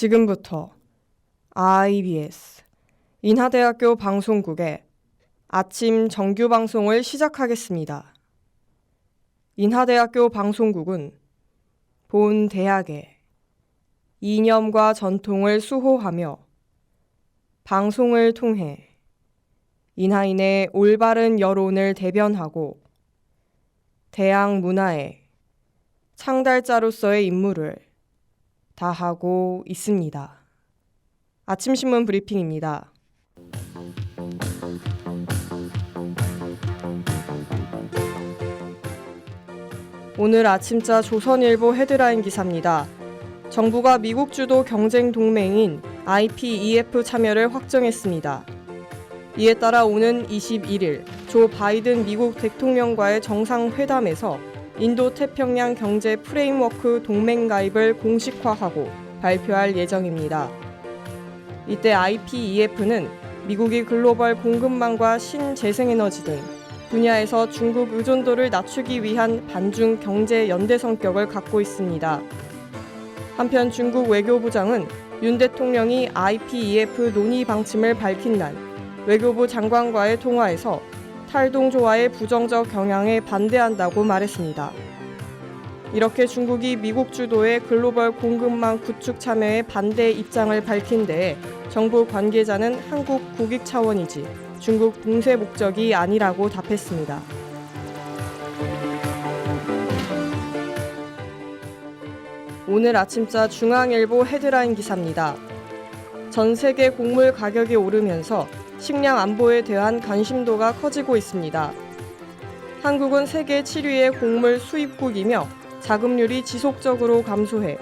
지금부터 IBS 인하대학교 방송국의 아침 정규 방송을 시작하겠습니다. 인하대학교 방송국은 본 대학의 이념과 전통을 수호하며 방송을 통해 인하인의 올바른 여론을 대변하고 대학 문화의 창달자로서의 임무를 다하고 있습니다. 아침신문 브리핑입니다. 오늘 아침자 조선일보 헤드라인 기사입니다. 정부가 미국 주도 경쟁 동맹인 IPEF 참여를 확정했습니다. 이에 따라 오는 21일 조 바이든 미국 대통령과의 정상회담에서 인도태평양 경제 프레임워크 동맹 가입을 공식화하고 발표할 예정입니다. 이때 IPEF는 미국이 글로벌 공급망과 신재생에너지 등 분야에서 중국 의존도를 낮추기 위한 반중 경제 연대 성격을 갖고 있습니다. 한편 중국 외교부장은 윤 대통령이 IPEF 논의 방침을 밝힌 날 외교부 장관과의 통화에서 탈동조화의 부정적 경향에 반대한다고 말했습니다. 이렇게 중국이 미국 주도의 글로벌 공급망 구축 참여에 반대 입장을 밝힌 데에 정부 관계자는 한국 국익 차원이지 중국 봉쇄 목적이 아니라고 답했습니다. 오늘 아침자 중앙일보 헤드라인 기사입니다. 전 세계 곡물 가격이 오르면서 식량 안보에 대한 관심도가 커지고 있습니다. 한국은 세계 7위의 곡물 수입국이며 자급률이 지속적으로 감소해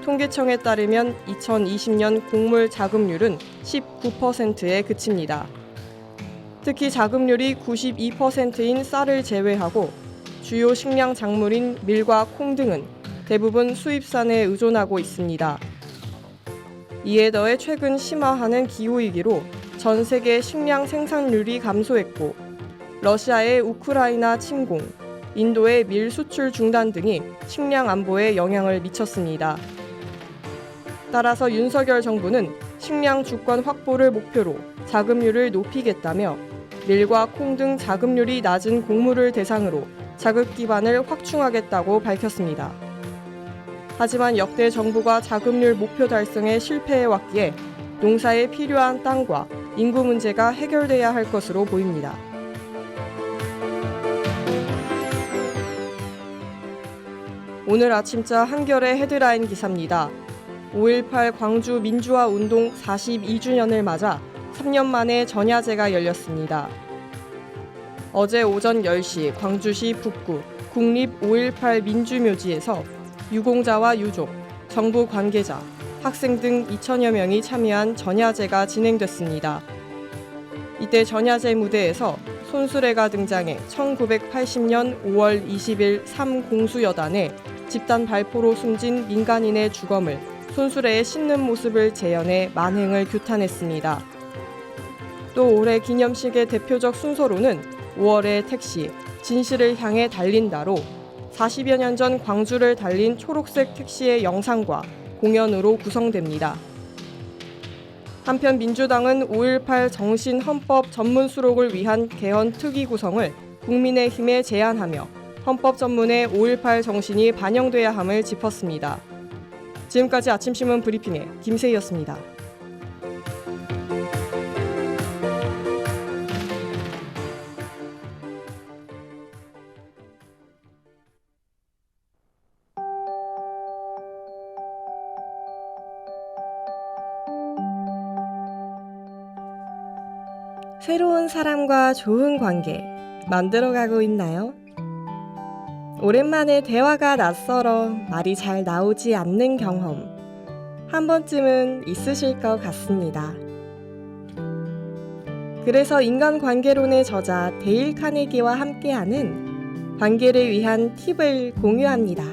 통계청에 따르면 2020년 곡물 자급률은 19%에 그칩니다. 특히 자급률이 92%인 쌀을 제외하고 주요 식량 작물인 밀과 콩 등은 대부분 수입산에 의존하고 있습니다. 이에 더해 최근 심화하는 기후위기로 전 세계 식량 생산률이 감소했고 러시아의 우크라이나 침공, 인도의 밀 수출 중단 등이 식량 안보에 영향을 미쳤습니다. 따라서 윤석열 정부는 식량 주권 확보를 목표로 자급률을 높이겠다며 밀과 콩 등 자급률이 낮은 곡물을 대상으로 자급 기반을 확충하겠다고 밝혔습니다. 하지만 역대 정부가 자급률 목표 달성에 실패해왔기에 농사에 필요한 땅과 인구 문제가 해결돼야 할 것으로 보입니다. 오늘 아침자 한겨레 헤드라인 기사입니다. 5.18 광주 민주화 운동 42주년을 맞아 3년 만에 전야제가 열렸습니다. 어제 오전 10시 광주시 북구 국립 5.18 민주묘지에서 유공자와 유족, 정부 관계자, 학생 등 2천여 명이 참여한 전야제가 진행됐습니다. 이때 전야제 무대에서 손수레가 등장해 1980년 5월 20일 3공수여단의 집단 발포로 숨진 민간인의 주검을 손수레에 싣는 모습을 재현해 만행을 규탄했습니다. 또 올해 기념식의 대표적 순서로는 5월의 택시, 진실을 향해 달린다로 40여 년 전 광주를 달린 초록색 택시의 영상과 공연으로 구성됩니다. 한편 민주당은 5.18 정신헌법 전문 수록을 위한 개헌 특위 구성을 국민의힘에 제안하며 헌법 전문에 5.18 정신이 반영돼야 함을 짚었습니다. 지금까지 아침신문 브리핑의 김세희였습니다. 새로운 사람과 좋은 관계 만들어가고 있나요? 오랜만에 대화가 낯설어 말이 잘 나오지 않는 경험 한 번쯤은 있으실 것 같습니다. 그래서 인간관계론의 저자 데일 카네기와 함께하는 관계를 위한 팁을 공유합니다.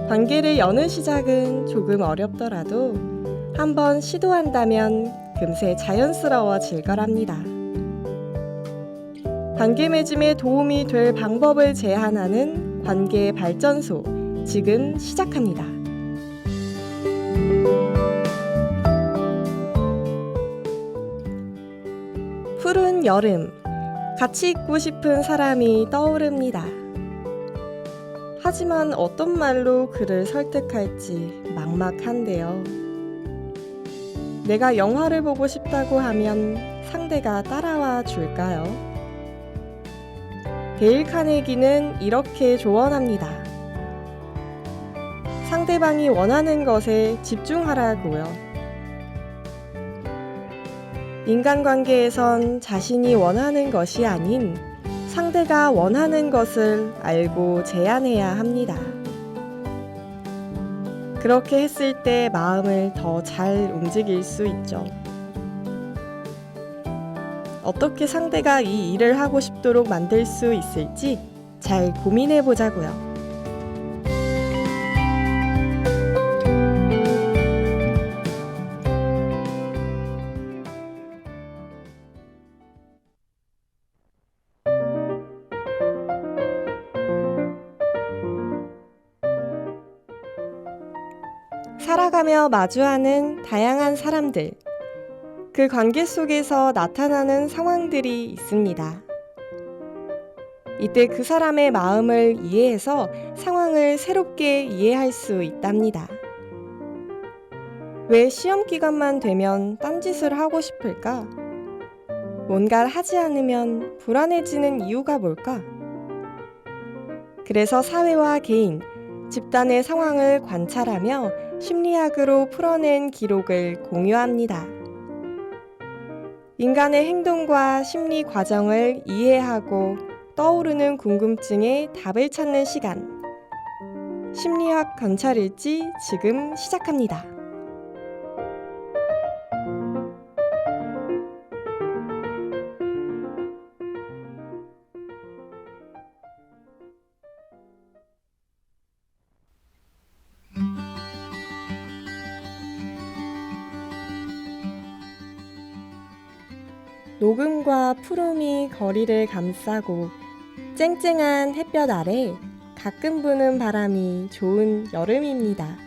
관계를 여는 시작은 조금 어렵더라도 한번 시도한다면 금세 자연스러워질 거랍니다. 관계 맺음에 도움이 될 방법을 제안하는 관계 발전소 지금 시작합니다. 푸른 여름, 같이 있고 싶은 사람이 떠오릅니다. 하지만 어떤 말로 그를 설득할지 막막한데요. 내가 영화를 보고 싶다고 하면 상대가 따라와 줄까요? 데일 카네기는 이렇게 조언합니다. 상대방이 원하는 것에 집중하라고요. 인간관계에선 자신이 원하는 것이 아닌 상대가 원하는 것을 알고 제안해야 합니다. 그렇게 했을 때 마음을 더 잘 움직일 수 있죠. 어떻게 상대가 이 일을 하고 싶도록 만들 수 있을지 잘 고민해 보자고요. 살아가며 마주하는 다양한 사람들, 그 관계 속에서 나타나는 상황들이 있습니다. 이때 그 사람의 마음을 이해해서 상황을 새롭게 이해할 수 있답니다. 왜 시험 기간만 되면 딴짓을 하고 싶을까? 뭔가를 하지 않으면 불안해지는 이유가 뭘까? 그래서 사회와 개인, 집단의 상황을 관찰하며 심리학으로 풀어낸 기록을 공유합니다. 인간의 행동과 심리 과정을 이해하고 떠오르는 궁금증에 답을 찾는 시간. 심리학 관찰일지 지금 시작합니다. 녹음과 푸름이 거리를 감싸고 쨍쨍한 햇볕 아래 가끔 부는 바람이 좋은 여름입니다.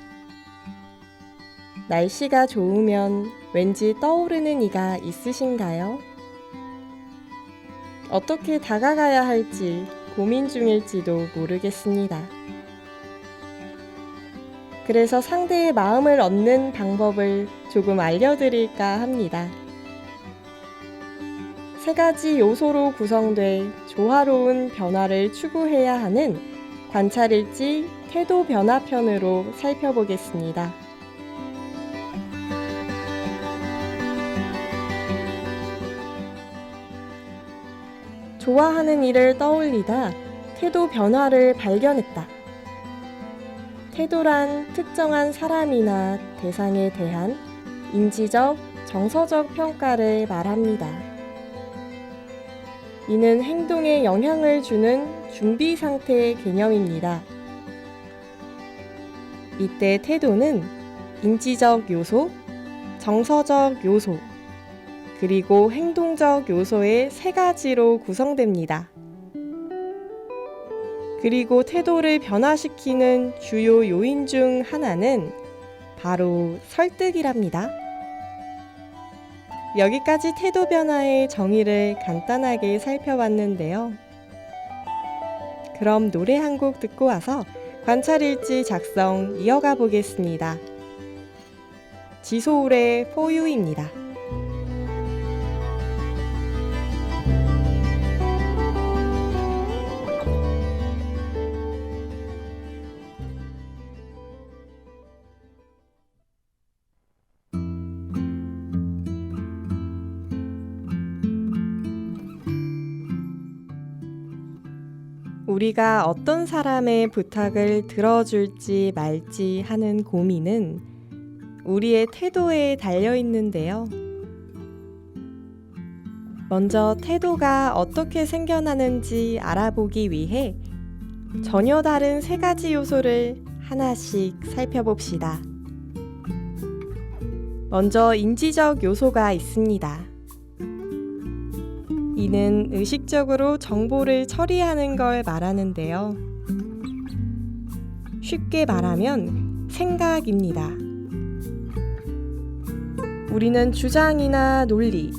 날씨가 좋으면 왠지 떠오르는 이가 있으신가요? 어떻게 다가가야 할지 고민 중일지도 모르겠습니다. 그래서 상대의 마음을 얻는 방법을 조금 알려드릴까 합니다. 3가지 요소로 구성돼 조화로운 변화를 추구해야 하는 관찰일지 태도 변화 편으로 살펴보겠습니다. 좋아하는 일을 떠올리다 태도 변화를 발견했다. 태도란 특정한 사람이나 대상에 대한 인지적, 정서적 평가를 말합니다. 이는 행동에 영향을 주는 준비 상태의 개념입니다. 이때 태도는 인지적 요소, 정서적 요소, 그리고 행동적 요소의 3가지로 구성됩니다. 그리고 태도를 변화시키는 주요 요인 중 하나는 바로 설득이랍니다. 여기까지 태도 변화의 정의를 간단하게 살펴봤는데요. 그럼 노래 한 곡 듣고 와서 관찰일지 작성 이어가 보겠습니다. 지소울의 For You입니다. 우리가 어떤 사람의 부탁을 들어줄지 말지 하는 고민은 우리의 태도에 달려 있는데요. 먼저 태도가 어떻게 생겨나는지 알아보기 위해 전혀 다른 3가지 요소를 하나씩 살펴봅시다. 먼저 인지적 요소가 있습니다. 이는 의식적으로 정보를 처리하는 걸 말하는데요. 쉽게 말하면 생각입니다. 우리는 주장이나 논리,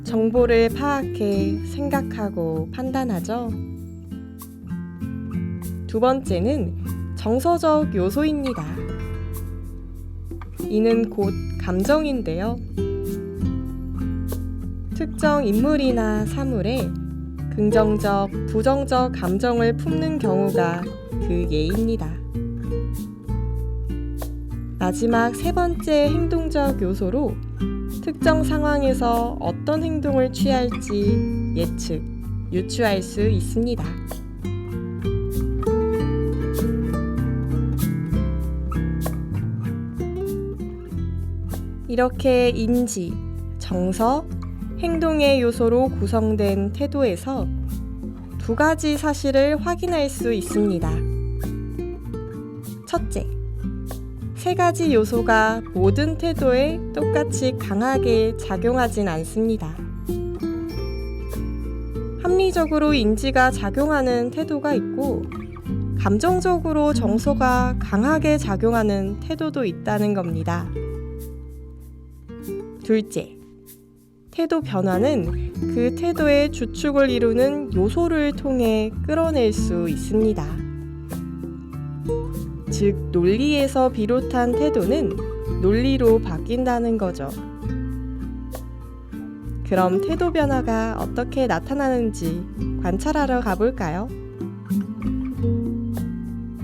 정보를 파악해 생각하고 판단하죠. 두 번째는 정서적 요소입니다. 이는 곧 감정인데요. 특정 인물이나 사물에 긍정적, 부정적 감정을 품는 경우가 그 예입니다. 마지막 세 번째 행동적 요소로 특정 상황에서 어떤 행동을 취할지 예측, 유추할 수 있습니다. 이렇게 인지, 정서, 행동의 요소로 구성된 태도에서 두 가지 사실을 확인할 수 있습니다. 첫째, 세 가지 요소가 모든 태도에 똑같이 강하게 작용하진 않습니다. 합리적으로 인지가 작용하는 태도가 있고, 감정적으로 정서가 강하게 작용하는 태도도 있다는 겁니다. 둘째, 태도 변화는 그 태도의 주축을 이루는 요소를 통해 끌어낼 수 있습니다. 즉, 논리에서 비롯한 태도는 논리로 바뀐다는 거죠. 그럼 태도 변화가 어떻게 나타나는지 관찰하러 가볼까요?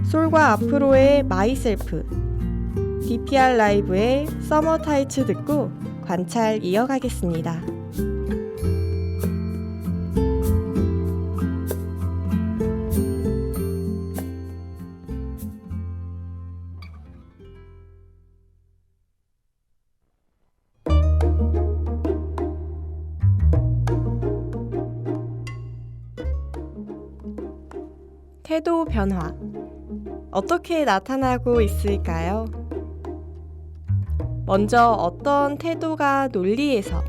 솔과 앞으로의 마이셀프, DPR 라이브의 서머 타이츠 듣고 관찰 이어가겠습니다. 태도 변화, 어떻게 나타나고 있을까요? 먼저 어떤 태도가 논리에서,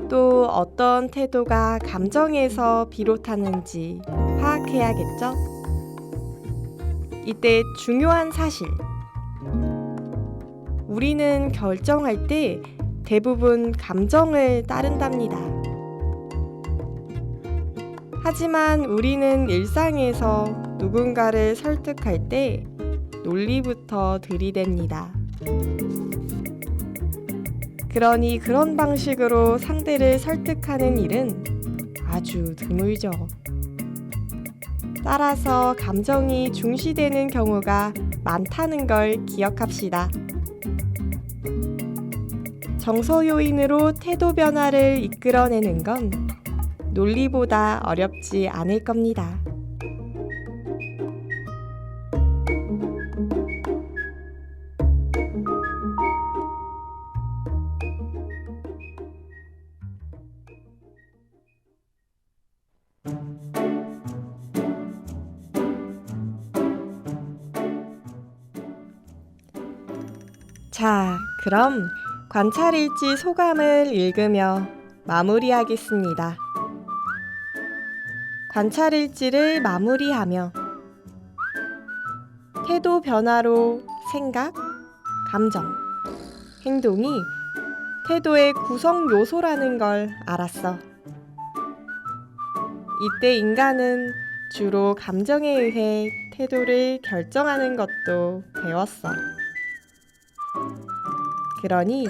또 어떤 태도가 감정에서 비롯하는지 파악해야겠죠? 이때 중요한 사실, 우리는 결정할 때 대부분 감정을 따른답니다. 하지만 우리는 일상에서 누군가를 설득할 때 논리부터 들이댑니다. 그러니 그런 방식으로 상대를 설득하는 일은 아주 드물죠. 따라서 감정이 중시되는 경우가 많다는 걸 기억합시다. 정서 요인으로 태도 변화를 이끌어내는 건 논리보다 어렵지 않을 겁니다. 자, 그럼 관찰일지 소감을 읽으며 마무리하겠습니다. 관찰일지를 마무리하며 태도 변화로 생각, 감정, 행동이 태도의 구성 요소라는 걸 알았어. 이때 인간은 주로 감정에 의해 태도를 결정하는 것도 배웠어. 그러니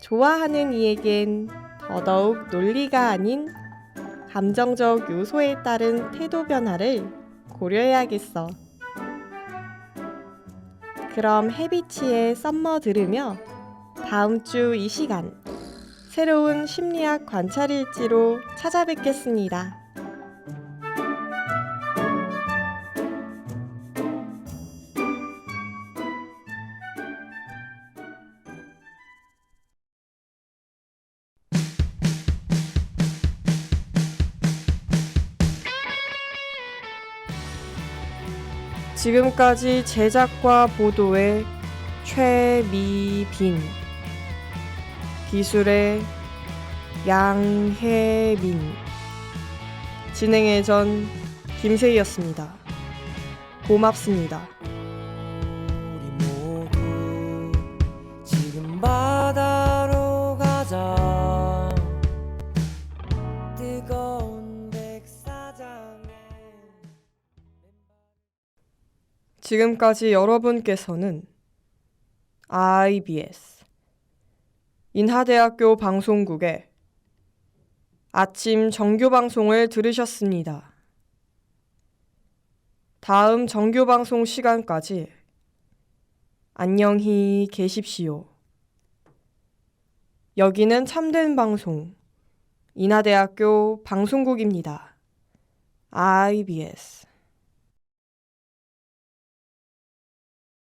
좋아하는 이에겐 더더욱 논리가 아닌 감정적 요소에 따른 태도 변화를 고려해야겠어. 그럼 해비치의 썸머 들으며 다음 주 이 시간 새로운 심리학 관찰일지로 찾아뵙겠습니다. 지금까지 제작과 보도의 최미빈, 기술의 양혜민, 진행의 전 김세희였습니다. 고맙습니다. 우리 모두 지금 바다로 가자. 지금까지 여러분께서는 IBS 인하대학교 방송국의 아침 정규 방송을 들으셨습니다. 다음 정규 방송 시간까지 안녕히 계십시오. 여기는 참된 방송 인하대학교 방송국입니다. IBS